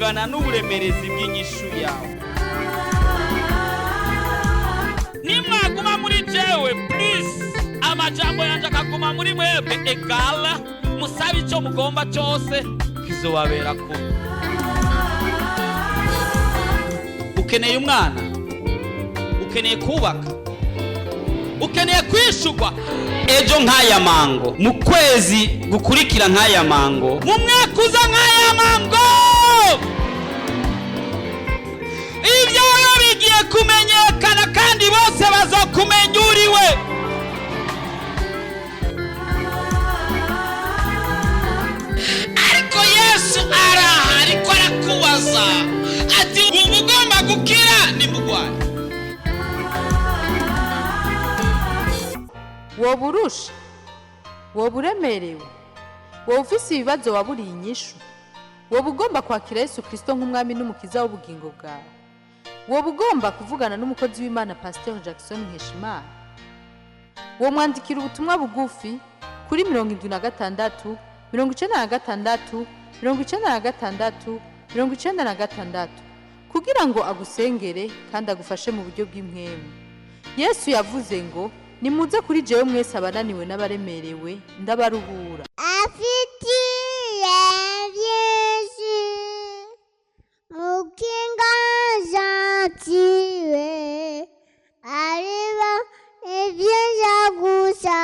bingana n'uburemerezi bw'inyishu yawe. Nimwaguma muri jewe please, amajambo yanje akaguma muri mwebwe egala, musabe icyo mugomba cyose kizobabera ko. Ukeneye umwana, ukeneye kubaka, ukeneye kwishugwa ejo nk'aya mango, mu kwezi gukurikira nk'aya mango, mu mwaka uza nk'aya mango, ibyawe bigiye kumenyekana kandi bose bazokumenya uriwe. Ariko Yesu araha, ariko arakubaza ati ubu ugomba gukira ni mugwayi. woba urusha, woba uremerewe, woba ufise ibibazo waburiye inyishu, woba ugomba kwakira Yesu Kristo nk'umwami n'umukiza w'ubugingo bwawe, woba ugomba kuvugana n'umukozi w'Imana Pasteur Jackson Nkeshimana, wo mwandikira ubutumwa bugufi kuri 76 96 96 96 kugira ngo agusengere kandi agufashe mu buryo bw'impwemu. Yesu yavuze ngo nimuze kuri jewe mwese abananiwe n'abaremerewe ndabaruhura. Afitiye Yesu mukinga zatiwe ariba ibyiza gusa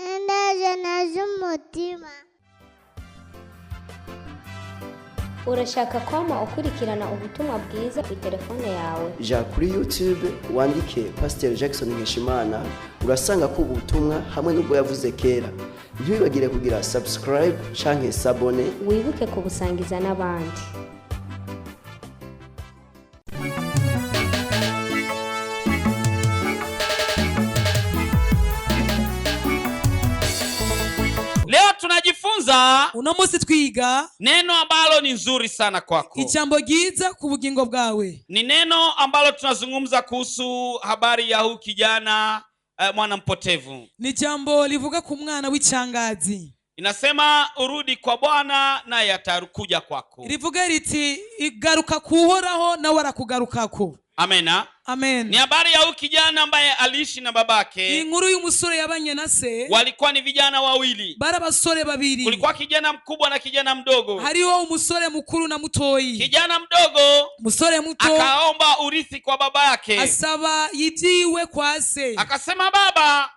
endeze z'umutima. Urashaka kwama ukurikirana ubutumwa bwiza ku telefone yawe? Ja kuri YouTube wandike Pasteur Jackson Nkeshimana, urasanga ko ubutumwa hamwe n'ubwo yavuze kera. Ntibibagire kugira subscribe canke s'abone, wibuke kubusangiza n'abandi. Leo tunajifunza uno munsi twiga neno ambalo ni nzuri sana kwako. ijambo ryiza ku bugingo bwawe. Ni neno ambalo tunazungumza kuhusu habari ya huyu kijana mwana mpotevu. Ni jambo livuga ku mwana w'icyangazi. Inasema urudi kwa Bwana naye atakuja kwako. Rivuga riti igaruka kuhoraho nawe arakugarukako. Amena. Amen. Ni habari ya huyu kijana ambaye aliishi na babake. Inkuru y'umusore yabanye na se. Walikuwa ni vijana wawili. Bara basore babiri. Kulikuwa kijana mkubwa na kijana mdogo. Hariho umusore mukuru na mutoyi. Kijana mdogo musore muto akaomba urithi kwa baba yake. Asaba yijiwe kwa se. Akasema baba,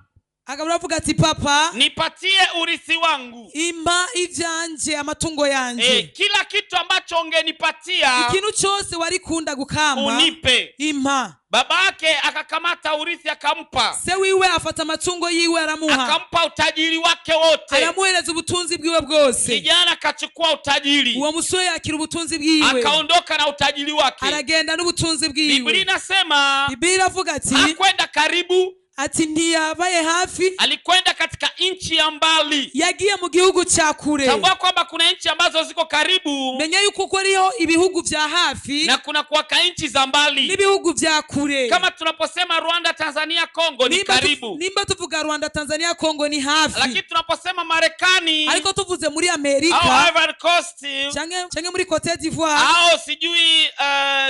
akavuga ati papa, nipatie urithi wangu. Impa ivyanje amatungo yanje. Kila kitu ambacho ungenipatia, ikintu cyose wari kunda gukama, unipe. Impa. Babake akakamata urithi akampa. Se wiwe afata amatungo yiwe aramuha. Akampa utajiri wake wote. Aramuhereza ubutunzi bwiwe bwose. Kijana akachukua utajiri. Uwo musore yakira ubutunzi bwiwe. Akaondoka na utajiri wake. Aragenda n'ubutunzi bwiwe. Biblia inasema, Biblia iravuga ati, hakwenda karibu, ati ntiyabaye hafi, alikwenda katika nchi ya mbali. Yagiye mu gihugu cya kure. Tambua kwamba kuna nchi ambazo ziko karibu, menya yuko kuriho ibihugu vya hafi na kuna kuwaka nchi za mbali n'ibihugu vya kure. Kama tunaposema Rwanda, Tanzania, Kongo ni karibu. Nimba tuvuga Rwanda, Tanzania, Kongo ni hafi. Lakini tunaposema Marekani, ariko tuvuze muri Amerika au Ivory Coast, change muri Cote d'Ivoire, au sijui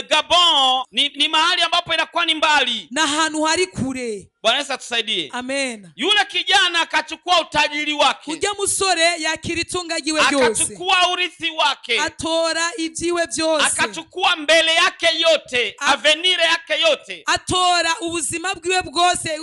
Gabon, ni mahali ambapo inakuwa ni mbali na hantu hari kure. Bwana Yesu atusaidie. Amen. Yule kijana akachukua utajiri wake. Ujya musore yakira itunga giwe byose. Akachukua urithi wake. Atora ibyiwe byose. Akachukua mbele yake yote, avenire yake yote. Atora ubuzima bwiwe bwose,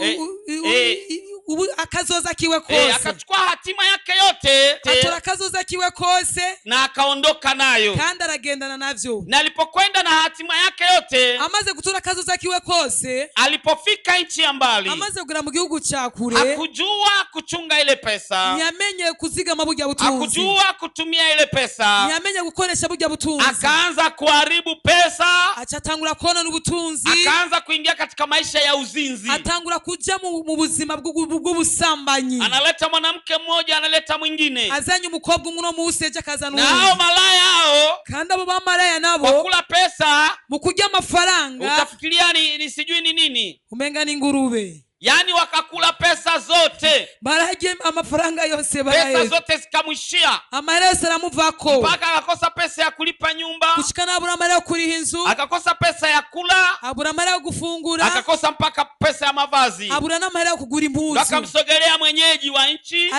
akazoza kiwe kose. Akachukua hatima yake yote. Atora akazoza kiwe kose. Na akaondoka nayo. Kandi aragendana navyo. Na alipokwenda na hatima yake yote, amaze gutora akazoza kiwe kose, alipofika nchi ya mbali, amaze kugera mu gihugu cya kure, hakujua kuchunga ile pesa. Ntiyamenye kuzigama burya butunzi. Hakujua kutumia ile pesa. Ntiyamenye gukoresha burya butunzi. Akaanza kuharibu pesa. Acatangura kuona n'ubutunzi. Akaanza kuingia katika maisha ya uzinzi. Atangura kuja mu buzima bw'ubusambanyi. Analeta mwanamke mmoja, analeta mwingine. Azanye umukobwa umwe no museje akazana na hao malaya hao, kandi abo bamaraya nabo wakula pesa, mu kurya amafaranga. Utafikiria ni sijui ni nini, umenga ni ngurube. yani wakakula pesa zote, bararye amafaranga yose pesa baraheza zote zikamwishia, amahera yose aramuvako mpaka akakosa pesa ya kulipa nyumba, gushika abura amahera yo kuriha inzu, akakosa pesa ya kula, abura amahera yo gufungura, akakosa mpaka pesa ya mavazi. abura n'amahera yo kugura impuzu. Akamsogelea mwenyeji wa nchi,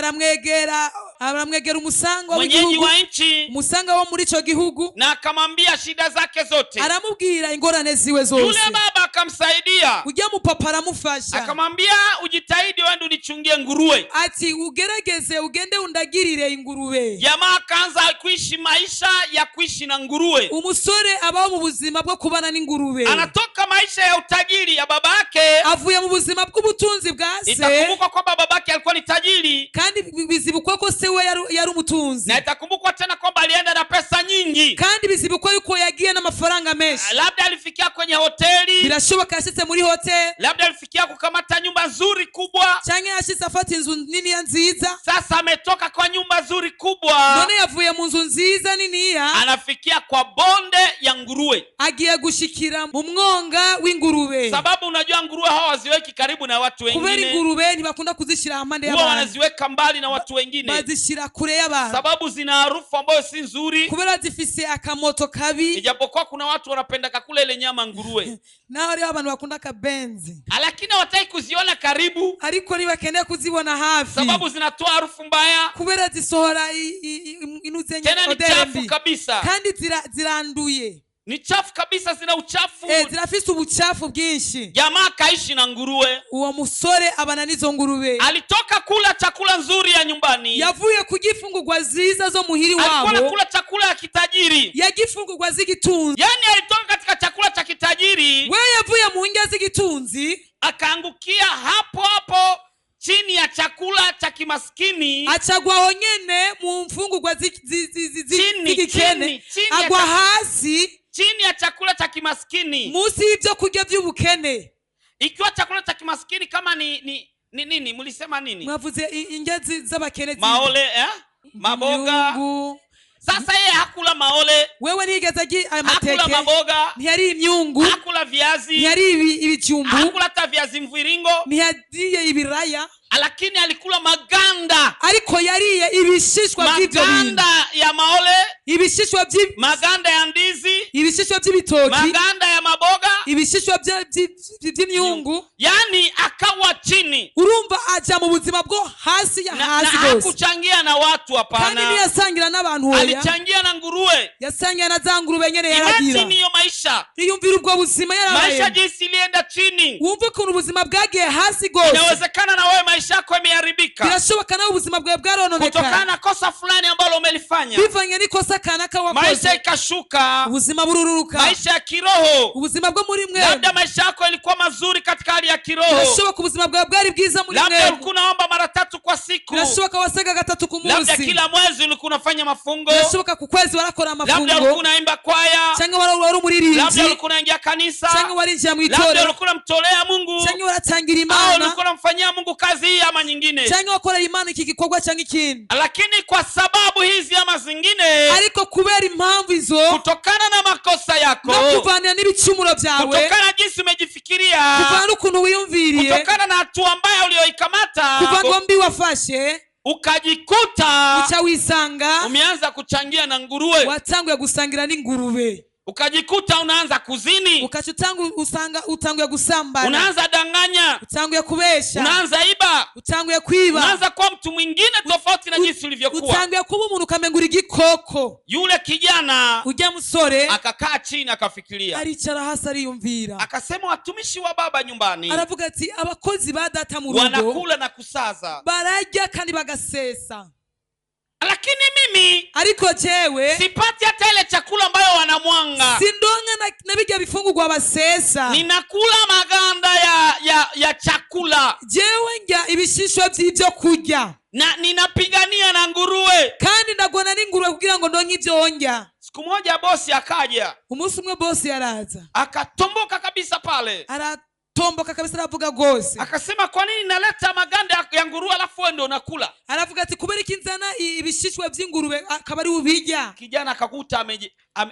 aramwegera umusanga mwenyeji w'igihugu, wa nchi, umusanga wo muri ico gihugu, na akamwambia shida zake zote. aramubwira ingorane ziwe Yule zose. baba akamsaidia, ujya mupapa aramufasha, akamwambia ujitahidi wende unichungie nguruwe. ati ugerageze ugende undagirire ingurube. Jamaa akaanza kuishi maisha ya kuishi na nguruwe. Umusore abaho mu buzima bwo kubana n'ingurube, Anatoka maisha ya utajiri ya babake, avuye mu buzima bw'ubutunzi bwa se, itakumbukwa kwamba babake alikuwa ni tajiri, kandi bizibukwa ko se we yari umutunzi, na itakumbukwa tena kwamba alienda na pesa nyingi. kandi bizibukwa yuko yagiye n'amafaranga menshi. Labda alifikia kwenye hoteli, Birashoboka yashitse muri hotel, labda alifikia kukamata nyumba nzuri kubwa. cyangwa yashitse afata inzu nini ya nziza. Sasa ametoka kwa nyumba nzuri kubwa, None yavuye mu nzu nziza niniya, anafikia kwa bonde ya nguruwe. agiye gushikira mu mwonga w'ingurube. Sababu unajua nguruwe hawa waziweki karibu na watu Kubera wengine, ingurube ntibakunda kuzishira hamande huwa y'abantu, wanaziweka mbali na watu wengine, bazishira kure y'abantu, sababu zina harufu ambayo si nzuri. kubera zifise akamoto kabi. Ijapokuwa kuna watu wanapenda kakula ile nyama nguruwe, naho hariho abantu bakunda akabenzi, lakini hawataki kuziona karibu, ariko ntibakeneye kuzibona hafi, sababu zinatoa harufu mbaya, kubera zisohora inuze tena ni odeur chafu mbi, kabisa, kandi ziranduye, ni chafu kabisa, zina uchafu. zirafise ubucafu bwinshi. Jamaa kaishi na nguruwe, Uwo musore abana n'izo ngurube, alitoka kula chakula nzuri ya nyumbani, yavuye kurya imfungurwa ziza zo muhiri alikuwa wabo, anakula chakula ya kitajiri. yarya imfungurwa z'igitunzi. Yani alitoka katika chakula cha kitajiri, We yavuye mu ndya z'igitunzi, akaangukia hapo hapo chini ya chakula cha kimaskini, acagwaho nyene mu mfungurwa z'igikene, chini agwa hasi chini ya chakula cha kimaskini. munsi y'ibyo kurya by'ubukene. Ikiwa chakula cha kimaskini kama ni nini, mlisema nini? Mwavuze indya z'abakene, Maole, maboga. Imyungu. Sasa yeye hakula maole, Wewe nigeze agira hakula amateke, maboga, ntiyari imyungu, hakula viazi, ntiyari ibijumbu, hakula hata viazi mviringo, ntiyariye ibiraya, lakini alikula maganda, ariko yariye ibishishwa by'ibyo bintu, maganda ya maole, ibishishwa maganda ya ndizi, ibishishwa by'ibitoki, maganda ya maboga, ibishishwa by'imyungu. yani akawa chini, Urumva aja mu buzima bwo hasi ya na hasi gose, hakuchangia na watu, kandi hapana, niyasangira n'abantu hoya, alichangia na nguruwe. yasangira na za ngurube nyene yaragira. Imagine hiyo maisha, Iyumvira ubwo buzima maisha yarabaye, jinsi ilienda chini. wumva ukuntu ubuzima bwagiye hasi gose. Inawezekana na wewe maisha yako yameharibika Birashoboka nawe ubuzima bwawe kutokana bwarononekana na kosa fulani ambalo umelifanya, bivanye n'ikosa kanaka maisha wakoze, ikashuka, ubuzima bururuka, maisha ya kiroho. ubuzima bwo muri mwe. Labda maisha yako ilikuwa mazuri katika hali ya kiroho, Birashoboka ubuzima bwawe bwari bwiza muri labda mwe. ulikuwa unaomba mara 3 kwa siku, Birashoboka wasenga 3 ku labda munsi, kila mwezi ulikuwa unafanya mafungo, birashoboka ku kwezi warakora labda ulikuwa amafungo, unaimba kwaya, cyangwa wari umuririmbyi, labda ulikuwa unaingia kanisa, cyangwa warinjiye mu labda itorero, ulikuwa unamtolea Mungu, cyangwa waratangira au Imana, ulikuwa unamfanyia Mungu kazi hii ama nyingine. cyangwa wakorera Imana iki gikorwa cyangwa ikindi. Lakini kwa sababu hizi ama zingine, Ariko kubera impamvu izo, kutokana na makosa yako, no kuvanira n'ibicumuro byawe, kutokana na jinsi umejifikiria, kuvana n'ukuntu wiyumviriye, kutokana na hatua mbaya uliyoikamata, kuvana mbi wafashe, ukajikuta uca wisanga umeanza kuchangia na nguruwe, watanguye gusangira n'ingurube, ukajikuta unaanza kuzini, ukaca utanguye gusambana, unaanza danganya, utanguye kubesha, unaanza iba, utanguye kwiba, unaanza kuwa mtu mwingine tofauti na jinsi ulivyokuwa. utanguye kuba umuntu ukamengura igikoko. Yule kijana Ujya musore akakaa chini akafikiria, aricara hasi ariyumvira, akasema watumishi wa baba nyumbani aravuga ati abakozi ba data mu rugo wanakula na kusaza, bararya kandi bagasesa, lakini mimi ariko jewe sipati hata ile chakula ambayo wanamwanga, sindonka na bijya bifungurwa basesa, ninakula maganda ya chakula, jewe njya ibishishwa by'ibyo kurya, na ninapigania na nguruwe. kandi ndagona n'ingurube kugira ngo ndonke ibyo ndya. Siku moja bosi akaja, Umunsi umwe bosi yaraza, akatomboka kabisa pale, aratomboka kabisa, aravuga gose, akasema kwa nini naleta maganda ya nguruwe alafu wewe ndio unakula? aravuga ati kubera iki nzana ibishishwa by'ingurube akaba ari ubijya? Kijana akakuta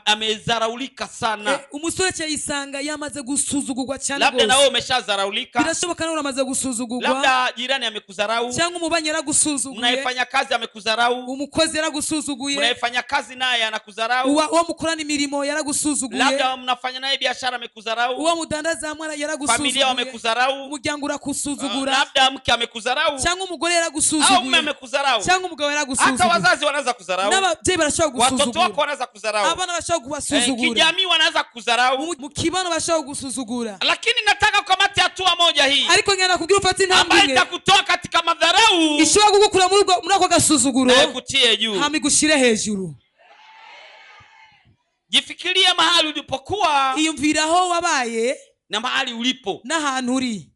amezaraulika sana. umusore cyayisanga yamaze gusuzugurwa cyane Labda na gose. wewe umeshazaraulika. Birashoboka nawe uramaze gusuzugurwa. Labda jirani amekudharau. Cyangwa umubanyi yaragusuzuguye. Mnaifanya kazi amekudharau. Umukozi yaragusuzuguye. Mnaifanya kazi naye anakudharau. Uwo mukorana imirimo yaragusuzuguye. Labda mnafanya naye biashara amekudharau. Uwo mudandaza hamwe yaragusuzuguye. Familia wamekudharau. Umuryango urakusuzugura. Labda mke amekudharau. Cyangwa umugore yaragusuzuguye. Au mume amekudharau. Cyangwa umugabo yaragusuzuguye. Hata wazazi wanaweza kudharau. N'ababyeyi barashobora gusuzugura. Watoto wako wanaweza kudharau. Abana bashobora kubasuzugura. Kijamii wanaweza kudharau. Mu kibano bashobora gusuzugura. Lakini nataka ukamate hatua moja hii. Ariko ngenda kugira ufate intambwe ambayo itakutoa katika madharau. Ishobora kugukura muri ako gasuzuguro. Na kutie juu. Hamigushire hejuru. Jifikirie mahali ulipokuwa. Iyumviraho wabaye na mahali ulipo. N'ahantu uri.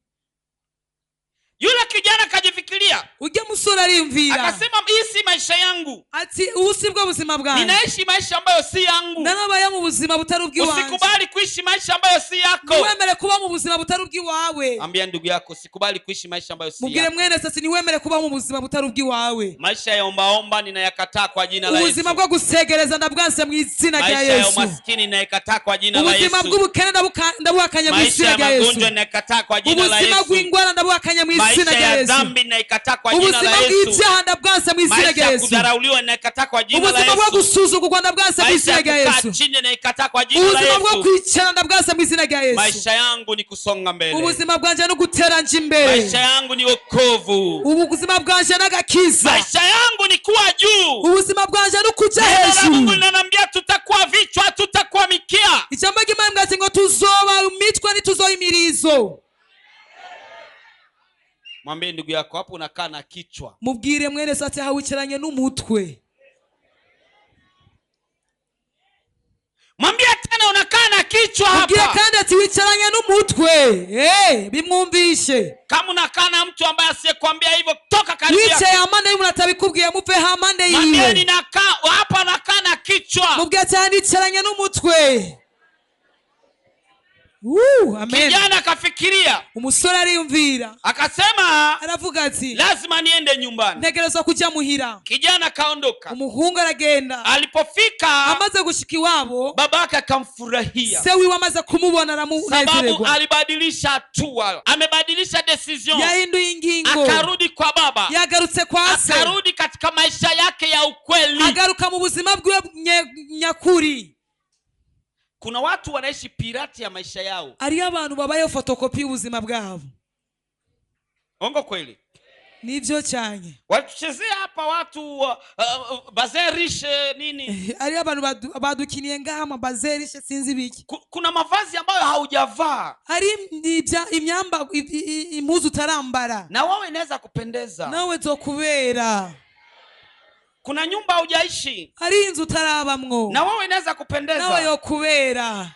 Yule kijana kajifikiria. Ujye musore ariyumvira. Akasema hii si maisha yangu. Ati ubusi bwo buzima bwanjye. Ninaishi maisha ambayo si yangu. Nanabaye mu buzima butari ubwiwawe. Usikubali kuishi maisha ambayo si yako. Niwemere kuba mu buzima butari ubwiwawe. Ambia ndugu yako usikubali kuishi maisha ambayo si yako. Mugire mwene sasa niwemere kuba mu buzima butari ubwiwawe. Maisha ya omba ninayakataa kwa jina la Yesu. Ubuzima bwo gusegereza ndabwanse mu izina rya Yesu. Maisha ya umaskini ninayakataa kwa jina la Yesu. Ubuzima bw'ubukene ndabuhakanya mu izina rya Yesu. Maisha ya magonjwa ninayakataa kwa jina la Yesu. Ubuzima bw'ingwara ndabuhakanya mu izina rya Yesu. Dhambi naikataa kwa jina la Yesu. Ubuzima bw'ibyaha ndabwanse mu izina rya Yesu. Kudharauliwa naikataa kwa jina la Yesu. Ubuzima bwo gusuzugurwa ndabwanse mu izina rya Yesu. Maisha chini naikataa kwa jina la Yesu. Ubuzima bwo kwicara ndabwanse mu izina rya Yesu. Maisha yangu ni kusonga mbele. Ubuzima bwanje no gutera nje imbere. Maisha yangu ni wokovu. Ubuzima bwanje n'agakiza. Maisha yangu ni kuwa juu. Ubuzima bwanje no kuja hejuru. Mungu ananiambia tutakuwa vichwa, tutakuwa mikia. Ijambo ry'Imana ngati ngo tuzoba imitwe nituzoba imirizo. Mwambie ndugu yako hapo unakaa na kichwa. Mubwire mwene sate hawicaranye n'umutwe. Mwambie tena unakaa na kichwa hapa. Mubwire kandi ati wicaranye n'umutwe. Bimwumvishe. Kama unakaa na mtu ambaye asiyekwambia hivyo toka karibu yako. Wicaye amande y'umuntu atabikubwiye muve hamande yiwe. Mwambie ninakaa hapa nakaa na kichwa. Mubwire ati wicaranye n'umutwe. Amen. Kijana akafikiria. Umusore ariyumvira. Akasema aravuga ati lazima niende nyumbani. Ntegerezwa kujya muhira. Kijana kaondoka. Umuhungu aragenda. Alipofika amaze gushika iwabo babake akamfurahia. Se wiwe amaze kumubona aramunezererwa. Sababu alibadilisha hatua. Amebadilisha decision. Yahinduye ingingo. Akarudi kwa baba. Yagarutse kwa se. Akarudi katika maisha yake ya ukweli. Agaruka mu buzima bwiwe nyakuri. Kuna watu wanaishi pirati ya maisha yao. Ari abantu babaye fotokopi ubuzima bwabo. Ongo kweli? Nivyo cyane. Watuchezea hapa watu bazerishe nini? Ari abantu badukiniye ngama bazerishe sinzi biki. Kuna mavazi ambayo haujavaa. Ari imyamba impuzu tarambara. Na wewe inaweza kupendeza. Nawe zokubera. Kuna nyumba hujaishi. Hari inzu tarabamwo. Na wewe inaweza kupendeza. Nawe yokubera.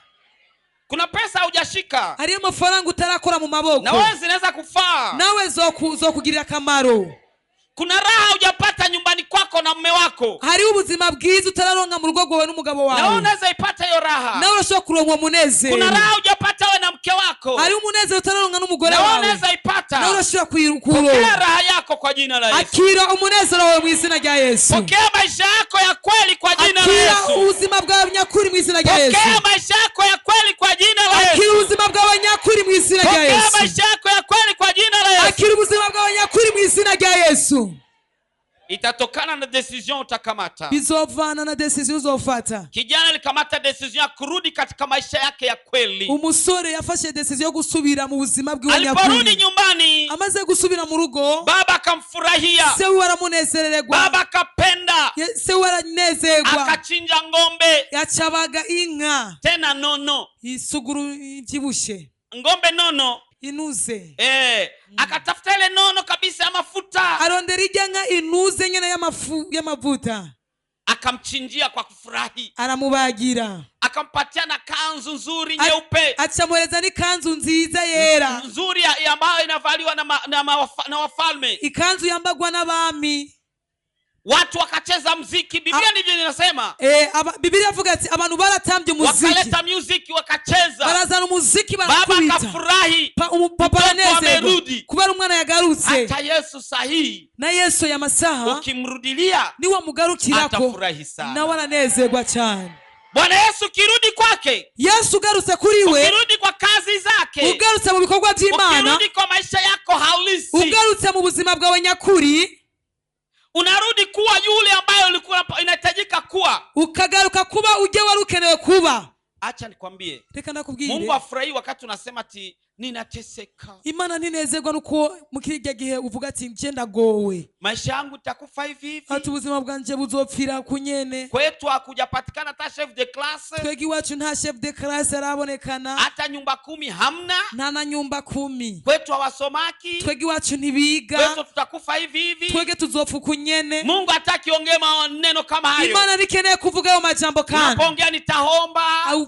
Kuna pesa hujashika. Hari amafaranga utarakora mu maboko. Na wewe zinaweza kufaa. Nawe zokugirira akamaro. Kuna raha hujapata nyumbani kwako na mume wako. Hari ubuzima bwiza utararonka mu rugo rwawe n'umugabo wawe. Na wewe unaweza ipata hiyo raha. Nawe urashobora kuronka umunezero. Kuna raha hujapata wewe na mke wako. Hari umunezero utararonka n'umugore wawe. Na wewe unaweza ipata. Nawe urashobora kuyiruka. Pokea raha yako kwa jina la Yesu. Akira umunezero wawe mu izina rya Yesu. Pokea maisha yako ya kweli kwa jina la Yesu. Akira ubuzima bwawe nyakuri mu izina rya Yesu. Pokea maisha yako ya kweli kwa jina la Yesu. Akira ubuzima bwawe nyakuri mu izina rya Yesu. Pokea maisha yako ya kweli kwa jina la Yesu. Akira ubuzima bwawe nyakuri mu izina rya Yesu. Itatokana na decision utakamata. Bizovana na decision uzofata. Kijana alikamata decision ya kurudi katika maisha yake ya kweli. Umusore yafashe decision yo gusubira mu buzima bwiwe nyakuri. Aliporudi nyumbani, amaze gusubira mu rugo, baba akamfurahia. Se waramunezererwa. Baba akapenda. Se waranezerwa. Akachinja ngombe. Yacabaga inka. Tena nono. Isuguru ivyibushe. Ngombe nono. Inuze. Akatafuta ile nono kabisa ya mafuta. Arondera ijya nka inuze nyene y'amavuta. Akamchinjia kwa kufurahi. Aramubagira. Akampatia na kanzu nzuri nyeupe. Achamueleza ni kanzu nziza yera. Nzuri ambayo inavaliwa na wafalme. Ikanzu yambagwa n'abami. Watu wakacheza muziki. Biblia ndivyo inasema. Biblia avuga ati abantu baratambye muziki. Wakaleta music wakacheza. Barazana muziki barakubita. Baba akafurahi. Papa aranezerwa. Kubera umwana yagarutse. Hata Yesu sahihi. Na Yesu ya masaha. Ukimrudilia. Ni wamugarukirako. Atafurahi sana. Na waranezerwa cyane. Bwana Yesu kirudi kwake, Yesu ugarutse kuri we, ukirudi kwa kazi zake, ugarutse mu bikorwa by'Imana, ukirudi kwa maisha yako halisi, ugarutse mu buzima bwawe nyakuri, unarudi kuwa yule ambaye ulikuwa inahitajika kuwa, ukagaruka kuba ujye wari ukenewe kuba. Acha nikwambie, Reka nakubwire, Mungu afurahi wakati unasema ati ninateseka. Imana ninezerwa nuko mukirya gihe uvuga ati nje ndagowe, Maisha yangu itakufa hivi hivi. ati ubuzima bwanje buzopfira kunyene. Kwetu hakujapatikana hata chef de classe, Twegi wacu nta chef de classe arabonekana, hata nyumba 10 hamna. nta na nyumba 10. Kwetu hawasomaki, Twegi wacu ntibiga, kwetu tutakufa hivi hivi. twege tuzopfa kunyene. Mungu hataki ongea maneno kama hayo. Imana nikeneye kuvuga ayo majambo kandi. Unapoongea nitahomba,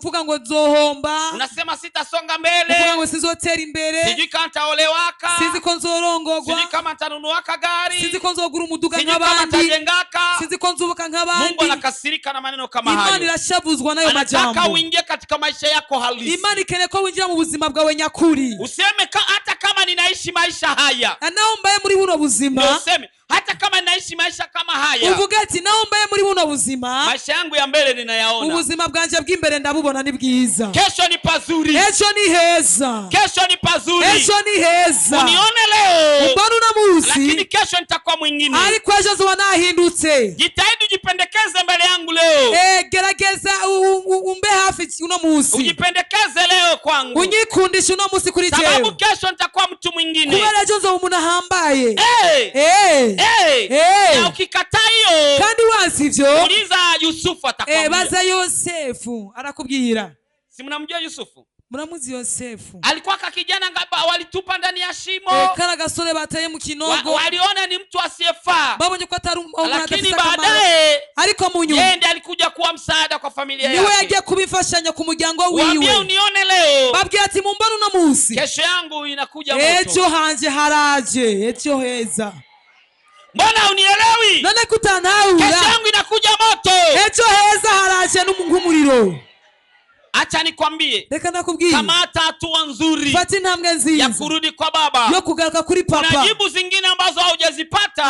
Uvuga ngo nzohomba, unasema sitasonga uvuga mbele, ngo sizotera imbere, sijui kama nitaolewaka, sizi ko nzorongogwa, sijui kama nitanunuaka gari, sizi ko nzogura umuduga sijui kama nk'abandi, nitajengaka. sizi ko nzubaka Mungu nk'abandi. anakasirika na maneno kama Imana hayo. irashavuzwa nayo Anataka majambo. uingie katika maisha yako halisi. Imana ikeneye ko winjira mu buzima bwawe nyakuri. Useme hata kama ninaishi maisha haya. Naho mbaye muri buno buzima, Ndio useme hata kama ninaishi maisha kama haya. uvuga ati naho mbaye muri buno buzima, Maisha yangu ya mbele ninayaona. ubuzima bwanje bw'imbere ndabubona ni bwiza. Kesho ni pazuri. Ejo ni heza, Kesho ni pazuri. ejo ni heza. Unione leo, Mbona una lakini musi, kesho nitakuwa mwingine. ariko ejo nzoba nahindutse. Jitahidi ujipendekeze mbele yangu leo. Gerageza umbe hafi uno musi, Ujipendekeze leo kwangu. unyikundisha uno musi kuri Sababu jewe, kesho nitakuwa mtu mwingine. kubera ejo nzoba umuntu ahambaye. Na ukikataa hiyo, Kandi wansi ivyo, uliza Yusufu atakwambia. baza Yosefu arakubwira. Si mnamjua Yusufu? Muramuzi Yosefu, Alikuwa kakijana ngaba walitupa ndani ya shimo. kara gasore bataye mu kinogo, Waliona ni mtu asiyefaa. babonye ko atari umuntu Lakini adafite akamaro, baadaye ariko mu nyuma yeye ndiye alikuja kuwa msaada kwa familia niwe yake. yagiye kubifashanya ku muryango Waambie wiwe. unione leo, Babwiye ati mumbona uno musi, kesho yangu inakuja moto. ejo hanje haraje, ejo heza. Mbona unielewi? None Kesho kutanahura, yangu inakuja moto. ejo heza haraje nk'umuriro. Acha nikwambie, Reka nakubwiye, kamata hatua nzuri fata intambwe ya nziza kurudi kwa baba. yo kugaruka kuri Kuna papa. jibu zingine ambazo haujazipata.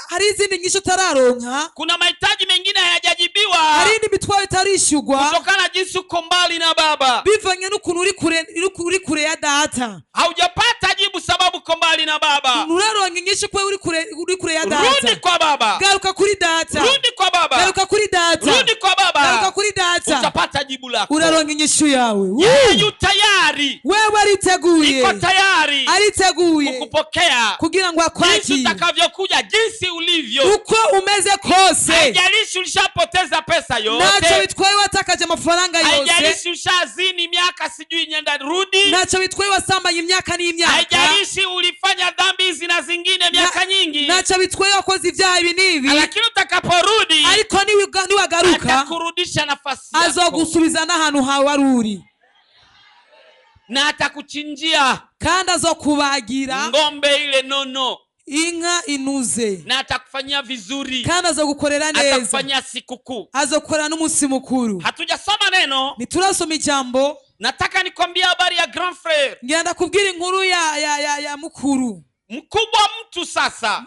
Hari izindi nyinshi utararonka, Kuna mahitaji mengine hayajajibiwa hari indi mitwaro itarishugwa kutokana na jinsi uko mbali na baba. bivanye n'ukuntu uri kure ya data. Haujapata jibu sababu uko mbali na baba. Nturaronka inyinshi kuko uri kure ya Rudi data. kwa baba. Garuka kuri data, Rudi kwa baba. garuka kuri data, Rudi kwa garuka baba. kuri data, Utapata jibu lako. uraronka inyishu yawe. Yeye yu tayari. Wewe ariteguye, Iko tayari ariteguye kukupokea kugira ngo jinsi akwakire utakavyokuja, jinsi ulivyo. uko umeze kose. Haijalishi ulishapoteza pesa Ntacyo yote, bitwaye watakaje amafaranga yose, haijalishi ushazini miaka sijui nyenda rudi, ntacyo bitwaye wasambanye imyaka n'imyaka, haijalishi ulifanya dhambi hizi na zingine miaka nyingi, ntacyo bitwaye wakoze ibyaha ibi n'ibi, lakini utakaporudi ariko niwagaruka atakurudisha nafasi yako azogusubiza n'ahantu hawe wari uri, na atakuchinjia kandi azokubagira ng'ombe ile nono, inka inuze, na atakufanyia vizuri, kandi azogukorera neza, atakufanyia sikukuu. azokorera n'umunsi mukuru. Hatujasoma neno, Niturasoma ijambo, nataka nikwambia habari ya grand frère, ngenda kubwira inkuru ya mukuru. mkubwa mtu sasa.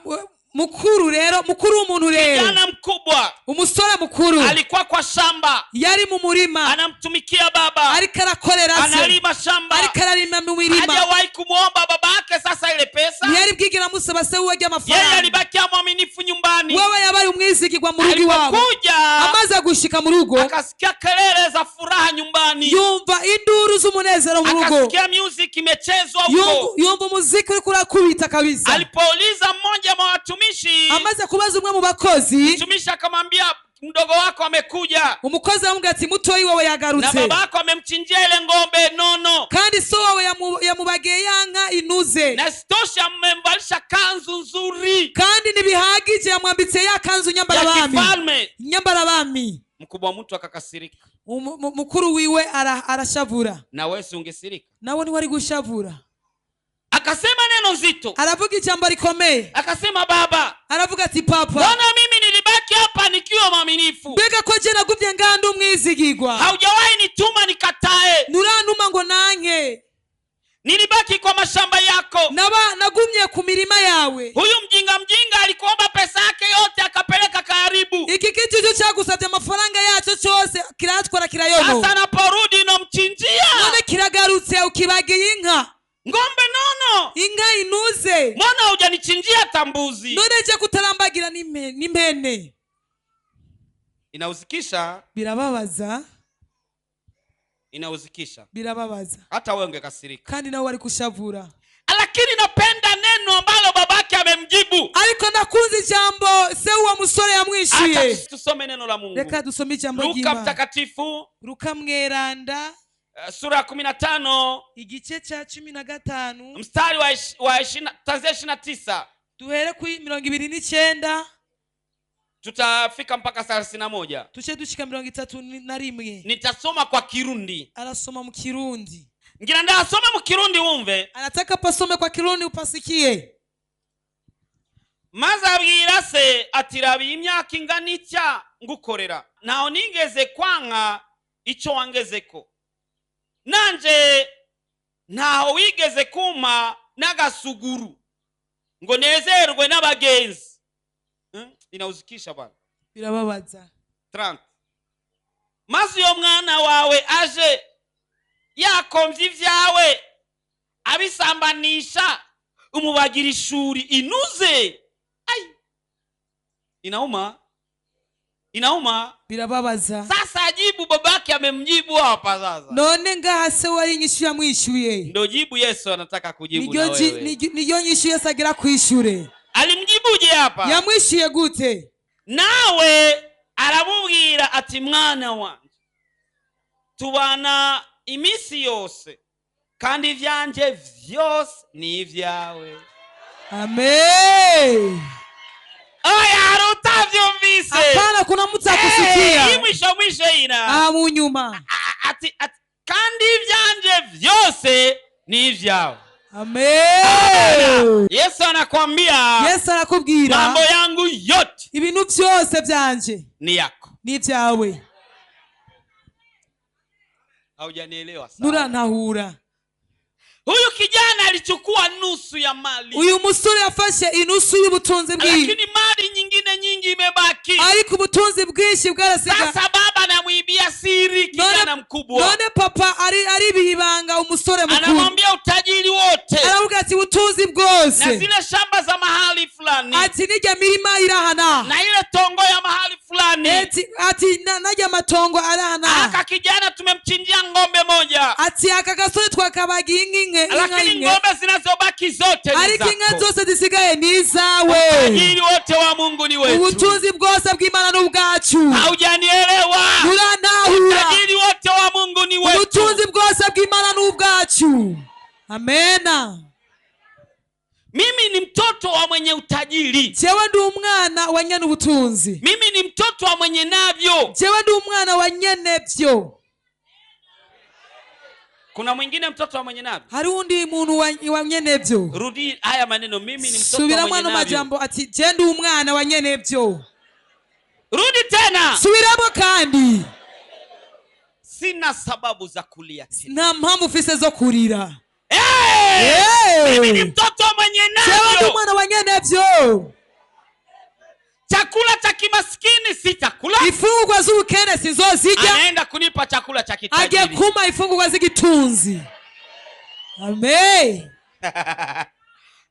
Mukuru rero, mukuru w'umuntu rero, Kijana mkubwa umusore mukuru alikuwa kwa shamba, yari mu murima, anamtumikia baba, ariko arakorera se, analima shamba, ariko ararima mu mirima. hajawahi kumwomba baba yake sasa ile pesa. Ntiyari bwigera amusaba se we Yeye ry'amafaranga, alibaki mwaminifu nyumbani. wewe yabaye umwizigirwa mu rugo iwabo. Alipokuja Amaze gushika mu rugo, akasikia kelele za furaha nyumbani, yumva induru z'umunezero mu rugo, akasikia music imechezwa huko. yumva umuziki uriko urakubita kabisa. Alipouliza mmoja wa watumishi, Amaze kubaza umwe mu bakozi, mtumishi akamwambia mdogo wako amekuja, umukozi aramubwira ati mutoyi wawe na yagarutse, baba yako amemchinjia ile ng'ombe nono, kandi so wawe yamubagiye ya nka inuze, na sitosha amemvalisha kanzu nzuri kandi ntibihagije yamwambitse ya kanzu ya nyambarabami, kifalme. nyambarabami. Mkubwa wa mtu akakasirika. Mukuru wiwe arashavura, Na wewe si ungesirika? nawe niwe ari gushavura. Akasema neno nzito, Aravuga ijambo rikomeye, akasema baba, aravuga ati papa, mbona mimi nilibaki hapa nikiwa mwaminifu? mbega ko je nagumye ngandi umwizigirwa, Haujawahi nituma nikatae. nurantuma ngo nanke, Nilibaki kwa mashamba yako. nagumye ku mirima yawe. Huyu mjinga alikuomba pesa yake yote akapeleka kaya kinaharibu. iki kijuju cyagusabye amafaranga yacyo cyose kiratwara kirayono. Sasa naporudi nomchinjia. None kiragarutse ukibagiye inka. Ngombe nono. Inka inuze. Mbona hujanichinjia tambuzi? None je kutarambagira n'impene. Inauzikisha. Birababaza. Inauzikisha. Birababaza. Hata wewe ungekasirika. Kandi nawe wari kushavura. Lakini napenda neno ambalo babake amemjibu. Ariko nakunze ijambo se uwo musore yamwishuye. Acha tusome neno la Mungu. Reka dusome ijambo Luka ry'Imana. mtakatifu. Luka mweranda. Sura 15. Igice cha 15. Mstari wa 29. Duhere ku 29. Tutafika mpaka 31. Tuce dushika 31. Nitasoma kwa Kirundi. Arasoma mu Kirundi. Ngira ndasoma mu Kirundi wumve. Anataka pasome kwa Kirundi upasikie. Maze abwira se ati rabi imyaka ingana icya ngukorera. Naho nigeze kwanka icyo wangezeko. Nanje ntaho wigeze kuma n'agasuguru ngo nezerwe n'abagenzi. Inauzikisha bana. Birababaza. 30. Maze uyo mwana wawe aje yakomvye ivyawe abisambanisha umubagira ishuri inuze. Ai. Inauma. Birababaza. Sasa ajibu babake amemjibu hapa sasa. None ngaha se wari nyishu yamwishuye. Ndio jibu Yesu anataka kujibu na wewe. Niyo nyishu Yesu agira kwishure. Alimjibuje hapa? Yamwishuye gute? Nawe aramubwira ati mwana wanje tubana imisi yose kandi ivyanje vyose ni ivyawe. Amen. Oya utavyumvise. Hapana kuna mtu akusikia. Mwisho ina. Mu nyuma. Ati kandi ivyanje vyose ni ivyawe. Amen. Yesu anakuambia. Yesu anakubwira. Mambo yangu yote. Ibintu byose byanje. Ni yako. Ni vyawe. Haujanielewa sana. Nurantahura. Huyu kijana alichukua nusu ya mali. Uyu musore yafashe inusu y'ubutunzi bwiwe. Lakini mali nyingine nyingi imebaki. Ariko ubutunzi bwinshi bwarasiga. Sasa baba anamuibia siri kijana mkubwa. None papa ari bihibanga umusore mukuru. Anamwambia utajiri wote. Aravuga ati ubutunzi bwose. Na zile shamba za mahali fulani. Ati nijya mirima irahana. Na ile tongo ya mahali fulani. Ati najya matongo arahana. Aka kijana tumemchinjia ngombe moja. Ati aka gasore twakabagiye inka. Lakini ngombe zinazobaki zote ni zako. Ariko inka zose zisigaye ni zawe. Utajiri wote wa Mungu ni wetu. Ubutunzi bwose bw'Imana n'ubwacu. Haujanielewa? Nurantahura. Utajiri wote wa Mungu ni wetu. Ubutunzi bwose bw'Imana n'ubwacu. Amena. Mimi ni mtoto wa mwenye utajiri. Jewe ndi umwana wa nyene ubutunzi. Mimi ni mtoto wa mwenye navyo. Jewe ndi umwana wa nyene byo. Kuna mwingine mtoto wa mwenye navyo. Hari undi muntu wa nyene byo. Rudi haya maneno, mimi ni mtoto wa Subira mwenye navyo. majambo ati je ndi umwana wa nyene byo. Rudi tena. Subiramo kandi. Sina sababu za kulia. Nta mpamvu ufise zo kurira. Mimi ni mtoto wa mwenye navyo. Jewe ndi umwana wa nyene byo. Chakula cha kimaskini sitakula. Ifungwa z'ubukene sinzozijya. Anaenda kunipa chakula cha kitajiri. Agiye kuma ifungwa z'igitunzi. Amen.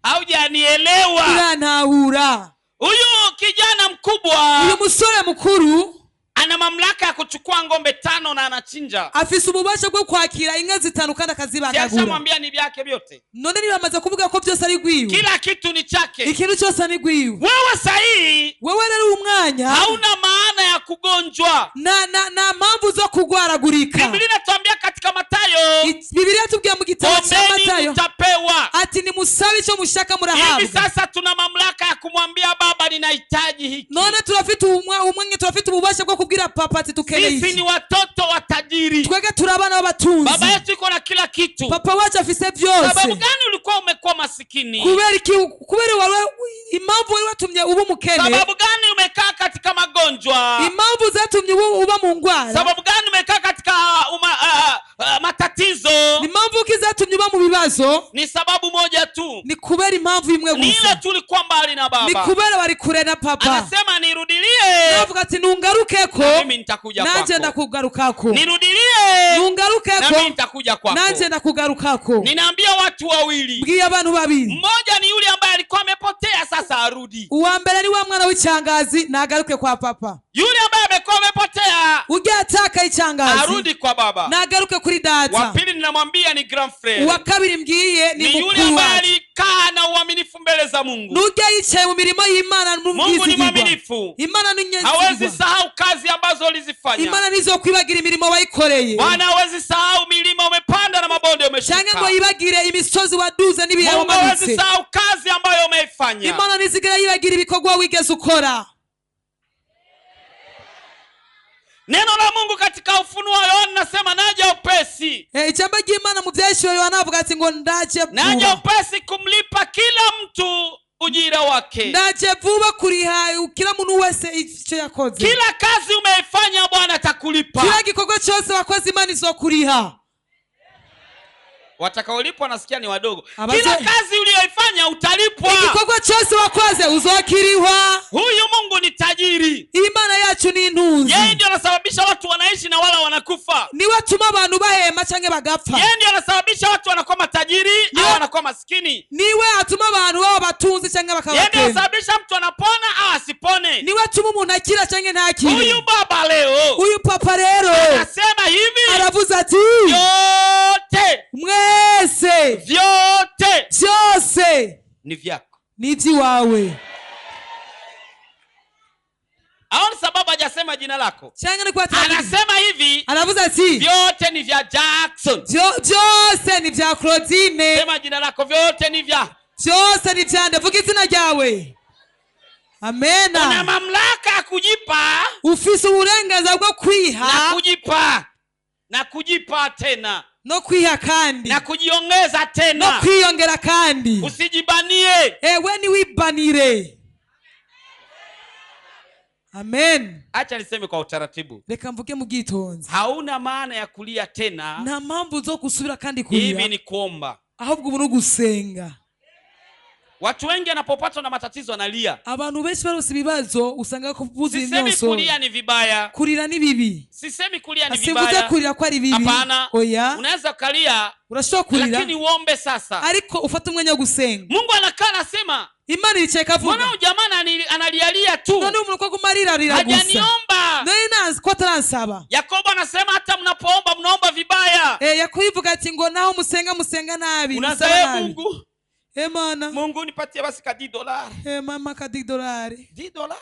Haujanielewa? Urantahura. Huyu kijana mkubwa. Uyu musore mukuru ana mamlaka ya kuchukua ngombe 5 na anachinja. Afise ububasha bwo kwakira inka 5 kandi akazibagagura. Sasa mwambia ni byake vyote. None nibamaze kuvuga ko byose ari gwiwe. Kila kitu ni chake. Ikintu cyose ni gwiwe. Wewe sahi. Wewe rero umwanya. Hauna maana ya kugonjwa. Na mambo zo kugwaragurika. Biblia inatuambia katika Mathayo. Biblia tubwiye mu gitabo cya Mathayo. Mtapewa. Ati ni musabe icyo mushaka murahabwa. Hivi sasa tuna mamlaka ya kumwambia baba ninahitaji hiki. None turafite umwanya turafite ububasha bwo kubwira papa ati tukeneye iki. Sisi ni watoto wa tajiri. Twege turabana b'abatunzi. Baba yetu iko na kila kitu. Papa wacu afise byose. Sababu gani ulikuwa umekuwa masikini? Kubera wewe impamvu wewe watumye uba mukene. Sababu gani umekaa katika magonjwa? Impamvu zatumye uba mu ngwara. Sababu gani umekaa katika matatizo? Impamvu ingaruka izatumye uba mu bibazo ni sababu moja tu, ni kubera impamvu imwe ni ile gusa, tulikuwa mbali na ni baba. kubera bari kure na papa. Anasema nirudilie, Navuga ati nungarukeko na mimi nitakuja nanje kwako. ndakugarukako, Nirudilie, na nungarukeko mimi nitakuja kwako. nanje ndakugarukako. Ninaambia watu wawili, Mbwiye abantu babiri, mmoja ni yule ambaye alikuwa amepotea, sasa arudi. uwa mbere ni wa mwana w'icyangazi nagaruke kwa papa, Yule ambaye amekuwa amepotea ujya ataka icyangazi arudi kwa baba. nagaruke kuri Wa data. pili ninamwambia ni grand frère, Uwa kabiri mbwiye ni ni yule mukuru ambaye wacu, alikaa na uaminifu mbele za Mungu. nujya yicaye mu mirimo y'Imana mu Mungu ni bwizigirwa. mwaminifu, Imana ni hawezi nyezigirwa, sahau kazi ambazo ulizifanya. Imana nizo kwibagira imirimo wayikoreye, Bwana hawezi sahau milima umepanda na mabonde cyangwa ngo umeshuka. yibagire imisozi waduze n'ibihe Mungu hawezi wamanutse. sahau kazi ambayo umeifanya. Imana nizigera yibagira ibikorwa wigeze ukora. Neno la Mungu katika Ufunuo wa Yohana nasema naja upesi. Ijambo ry'Imana mu byahishuriwe Yohana avuga ati ngo ndaje Naja vuba, upesi kumlipa kila mtu ujira wake. ndaje vuba kuriha kila muntu wese icyo yakoze. Kila kazi umeifanya Bwana atakulipa. Kila gikorwa cyose wakoze Imana izokuriha. Watakaolipwa nasikia ni wadogo. Abaze- Kila kazi uliyoifanya utalipwa. Igikorwa cyose wakoze uzokirihwa. Huyu Mungu ni tajiri. Imana yacu ni intunzi, Yeye ndiye anasababisha watu wanaishi na wala wanakufa. niwe atuma abantu bahema canke bagapfa, Yeye ndiye anasababisha watu wanakuwa matajiri au wanakuwa maskini. niwe atuma abantu baba batunzi canke Yeye ndiye bakabakene, anasababisha mtu anapona au asipone. niwe atuma umuntu akira canke ntakire. Huyu baba leo Uyu papa rero anasema hivi, aravuze ati vyote byose ni vyako. ni iby'iwawe. Haoni sababu hajasema jina lako. Cyangwa ni kwa Anasema hivi, aravuze ati vyote ni vya Jackson. byose ni bya Claudine, Sema jina lako, vyote ni vya. byose ni byande. Vuga izina ryawe. Amena. Una mamlaka ya kujipa Ufise uburenganzira bwo kwiha na kujipa tena no kwiha kandi na kujiongeza no tena. kwiyongera kandi. Usijibanie. Ewe ni wibanire. Amen. Acha niseme kwa utaratibu. Reka mvuge mu bwitonzi. Hauna maana ya kulia tena. Nta mpamvu zo gusubira kandi Hivi kurira, ni kuomba. ahubwo ubu no gusenga. Watu wengi wanapopatwa na matatizo analia. Abantu benshi barose ibibazo usanga ko buzi Sisemi inyoso. kulia ni vibaya. Kurira ni bibi. Sisemi kulia ni Asivuze vibaya. kurira ko ari bibi. Hapana. Oya. Unaweza kulia Urashobora kurira lakini uombe sasa. ariko ufata umwanya wo gusenga. Mungu anakaa anasema, Imana iricaye kavuga, mbona jamaa analialia tu? none umuntu ko gumarira gusa. Hajaniomba. None nazi ko ataransaba. Yakobo anasema hata mnapoomba mnaomba vibaya. Yakobo ivuga ati ngo naho musenga nabi. Unasema Mungu, Mana. Mungu nipatie basi ka $10. Mama ka $10. $10.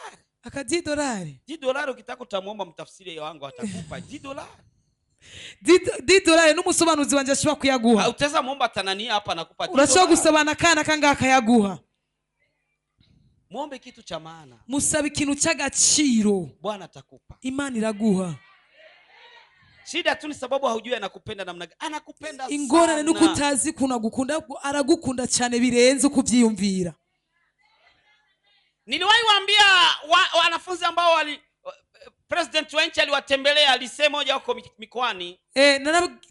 Aka $10. $10 ukitaka utamuomba mtafsiri wangu atakupa $10. $10 n'umusobanuzi wanje ashobora kuyaguha. Utaweza muomba Tanania hapa nakupa $10. Urashobora gusabana kana kanga akayaguha. Muombe kitu cha maana. Musaba ikintu cy'agaciro. Bwana atakupa. Imana iraguha. Shida tu ni sababu haujui anakupenda namna gani. Anakupenda sana. Ingorane nuko utazi kunagukunda, aragukunda cyane birenze kubyiyumvira. Niliwahi waambia wanafunzi ambao president wa nchi aliwatembelea alisema moja huko mikoani.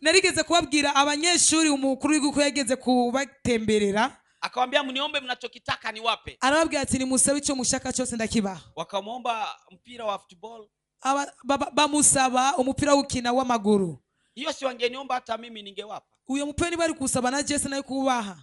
Narigeze kubabwira abanyeshuri umukuru w'igihugu yageze kubatemberera. Akawaambia mniombe mnachokitaka niwape. Arababwira ati nimusabe icyo mushaka cyose ndakibaha. Wakamwomba mpira wa football. Bamusaba umupira w'ukina w'amaguru. Hiyo si wangeniomba hata mimi ningewapa. Uyo mupira bari kusaba na Yesu nayo kubaha.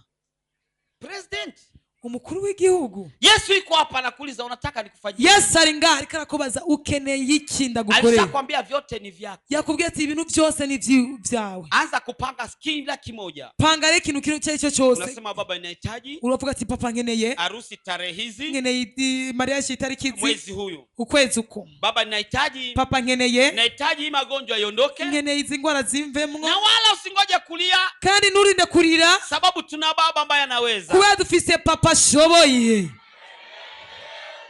President, umukuru w'igihugu. Yesu yuko hapa anakuuliza unataka nikufanyie. Yesu ari ngaho ariko arakubaza ukeneye iki ndagukorera. Alishakwambia vyote ni vyako. Yakubwiye ati ibintu byose ni vyawe. Anza kupanga kila kimoja. Panga rero ikintu cyo cyose. Unasema baba ninahitaji. Uravuga ati papa nkeneye harusi tarehe hizi. Nkeneye mariage itariki hizi. Mwezi huyu. Ukwezi uko. Baba ninahitaji. Papa nkeneye. Nahitaji magonjwa yondoke. Nkeneye izi ngwara zimvemwo. Na wala usingoje kulia. Kandi nurinde kurira. Sababu tuna baba ambaye anaweza. Kuba dufise papa shoboye.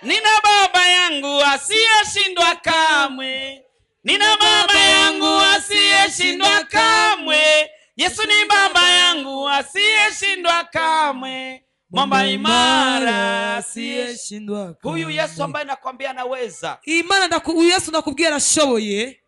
Nina baba yangu asiyeshindwa kamwe. Nina baba yangu asiyeshindwa kamwe. Yesu ni baba yangu asiyeshindwa kamwe. Mwamba imara asiyeshindwa kamwe. Huyu Yesu ambaye nakwambia anaweza. Imana Yesu nakubwira ashoboye.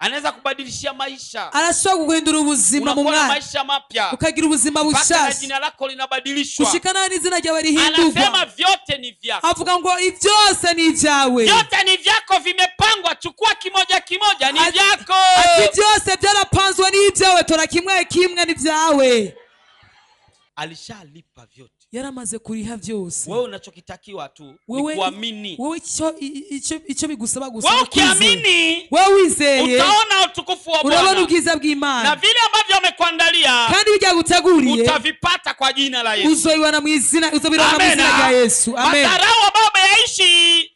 anaweza kubadilishia maisha. arashobora guhindura ubuzima mu Unakuwa na mwana maisha mapya ukagira ubuzima mpaka na bushasha jina lako linabadilishwa. gushikana n'izina ryawe rihindurwa. Anasema vyote ni vyako, avuga ngo ibyose ni ibyawe, vyote ni vyako, vimepangwa, chukua kimoja kimoja, ni vyako. ati byose byarapanzwe ni ibyawe, tora kimwe kimwe ni ibyawe. Alishalipa vyote, yaramaze kuriha byose. wewe unachokitakiwa tu ni kuamini. Wewe icyo bigusaba gusa Wewe ukiamini, wewe wizeye, utaona utukufu wa Bwana, urabona ubwiza bw'Imana, na vile ambavyo amekuandalia kandi bijya guteguriye utavipata kwa jina la Yesu. uzobibona mu izina rya Yesu. Amen. Madharau ambayo umeyaishi,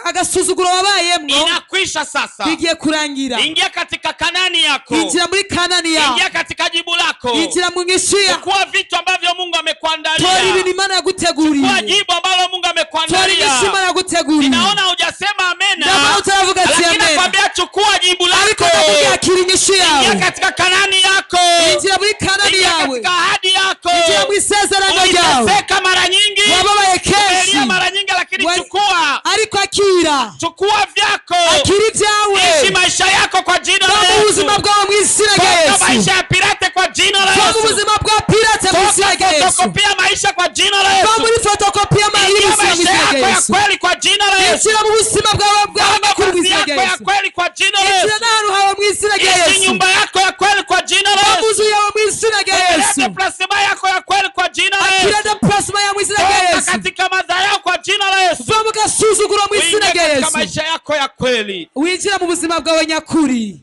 agasuzuguro wabayemwo inakwisha sasa. bigiye kurangira. Ingia katika Kanani yako, injira muri Kanani yawe, ingia katika jibu lako, injira mu ngishiya, chukua vitu ambavyo Mungu amekuandalia, tora ibintu Imana yaguteguriye, chukua jibu ambalo Mungu tora amekuandalia. ibishima yaguteguriye. Ninaona hujasema amena, Ndabona utaravuga ati lakini amen, nakwambia chukua jibu ariko lako, ndavuga akira inyishu ingia yawe, katika Kanani yako, injira muri Kanani ingia yawe, katika ahadi yako. injira mu isezerano ryawe. Uliteseka mara nyingi, wababaye kenshi, umelia mara nyingi, lakini chukua, ariko akira, chukua vyako, akira ibyawe, ishi maisha yako kwa jina la mu Yesu. buzima bwawe mu izina rya Yesu, maisha ya pirate kwa jina la mu Yesu, buzima bwa pirate mu izina rya Yesu, fotokopia maisha kwa jina la Yesu, muri fotokopia maisha mu izina rya Yesu, kweli kwa jina la Yesu, injira mu buzima bwawe bw'amakuru mu izina rya Yesu, kweli kwa jina la Yesu, injira n'ahantu hawe mu izina rya Yesu, nyumba yako ya kweli kwa jina la Yesu, muzu yawe mu izina rya Yesu, plasma yako ya kweli kwa jina la Yesu, akira plasma yawe mu izina rya Yesu, katika madhara kwa jina la Yesu, va mu gasuzuguro mu izina rya Yesu, maisha yako ya kweli, winjira mu buzima bwawe nyakuri.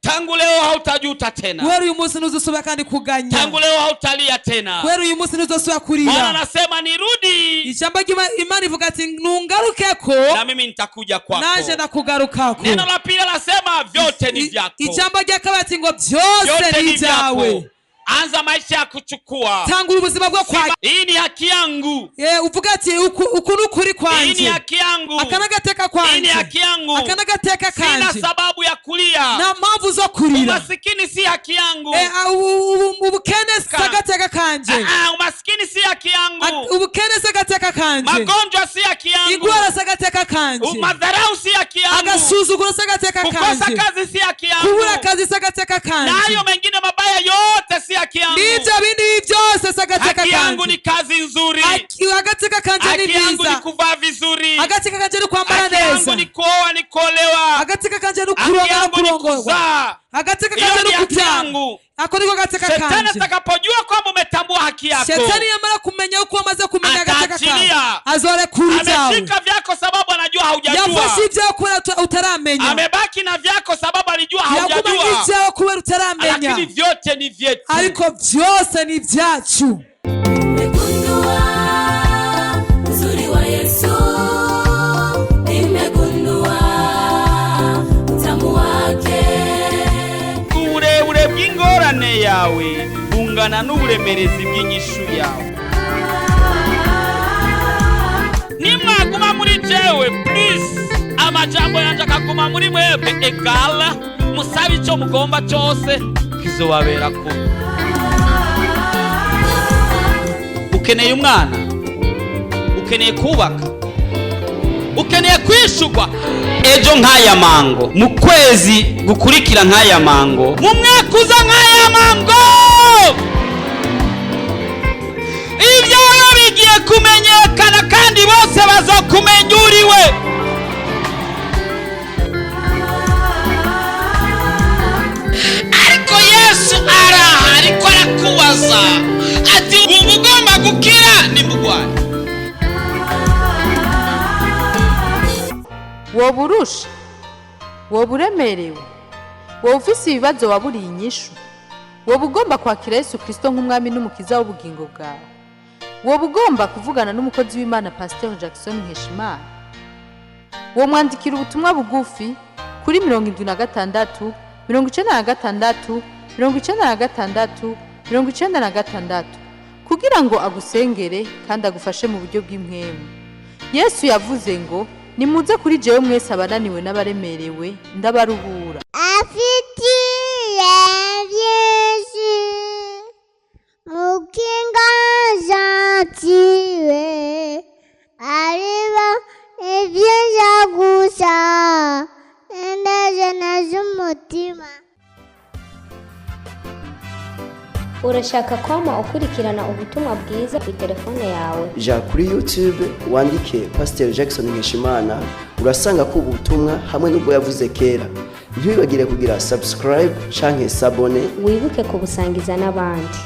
Tangu leo hautajuta tena. Wewe uyu munsi ntuzosubira kandi kuganya. Tangu leo hautalia tena. Wewe uyu munsi ntuzosubira kurira. Bwana anasema nirudi. Ijambo ry'Imana ivuga ati nungarukeko, na mimi nitakuja kwako. Naje ndakugarukako. Neno la pili lasema vyote ni vyako. Ijambo rya kabiri ngo byose ni byawe. Anza maisha ya kuchukua. Tangura ubuzima bwo kwa. Hii ni haki yangu. Uvuga ati uku nukuri kwanje. Hii ni haki yangu. Akanagateka kwanje. Hii ni haki yangu. Akanagateka kanje. Sina sababu ya kulia. Na mpamvu zo kurira. Umasikini si haki yangu. Ubukene sagateka kanje. Umasikini si haki yangu. Ubukene sagateka kanje. Magonjwa si haki yangu. Ingwara sagateka kanje. Madharau si haki yangu. Agasuzuguro sagateka kanje. Kukosa kazi si haki yangu. Kubura kazi sagateka kanje. Na hayo mengine mabaya yote si haki yangu. Nibyo bindi byose sagateka kanje. Haki yangu ni kazi nzuri. Agateka kanje ni haki yangu biza. ni kuvaa vizuri. Agateka kanje ni kwambara neza. Haki yangu ni kuoa ni kuolewa. Agateka kanje ni kuronga na kurongorwa. Agateka kanje ni kubyara. Ako niko gateka kanje. Shetani atakapojua kwamba umetambua haki yako. Shetani yamara kumenya uko amaze kumenya agateka kanje. Azore kurizawe. Ameshika vyako sababu anajua haujajua. Yafashe ibyawe kubera utaramenya. Amebaki na vyako sababu alijua haujajua. Yakubanye ibyawe kubera utaramenya. Lakini vyote ni vyetu. Ariko byose ni byacu. Nimegundua uzuri wa Yesu. Nimegundua utamu wake. Uburebure bw'ingorane yawe bungana n'uburemerezi bw'inyishu yawe. Nimwaguma muri jewe please, amajambo yanje akaguma muri mwebwe egala, musabe icyo mugomba cyose kizobaberako. Ukeneye umwana, ukeneye kubaka, ukeneye kwishugwa ejo nk'aya mango, mu kwezi gukurikira nk'aya mango, mu mwaka uza nk'aya mango, ibyawe bigiye kumenyekana kandi bose bazokumenya uriwe. Ariko Yesu araha, ariko arakubaza ati ubu ugomba gukira ni mugwayi. woba urusha, woba uremerewe, woba ufise ibibazo waburiye inyishu, woba ugomba kwakira Yesu Kristo nk'umwami n'umukiza w'ubugingo bwawe, woba ugomba kuvugana n'umukozi w'Imana Pasteur Jackson Nkeshimana, wo mwandikira ubutumwa bugufi kuri 76 96 96 96 kugira ngo agusengere kandi agufashe mu buryo bw'impwemu. Yesu yavuze ngo nimuze kuri jewe mwese abananiwe n'abaremerewe ndabaruhura. Afitiye byinshi mukinga zatiwe ariba ibyinshi gusa ndaje nazo urashaka kwama ukurikirana ubutumwa bwiza ku telefone yawe? ja kuri YouTube wandike Pastor Jackson Nkeshimana, urasanga ko ubutumwa hamwe n'ubwo yavuze kera. Ntiwibagire kugira subscribe canke s'abone, wibuke kubusangiza n'abandi.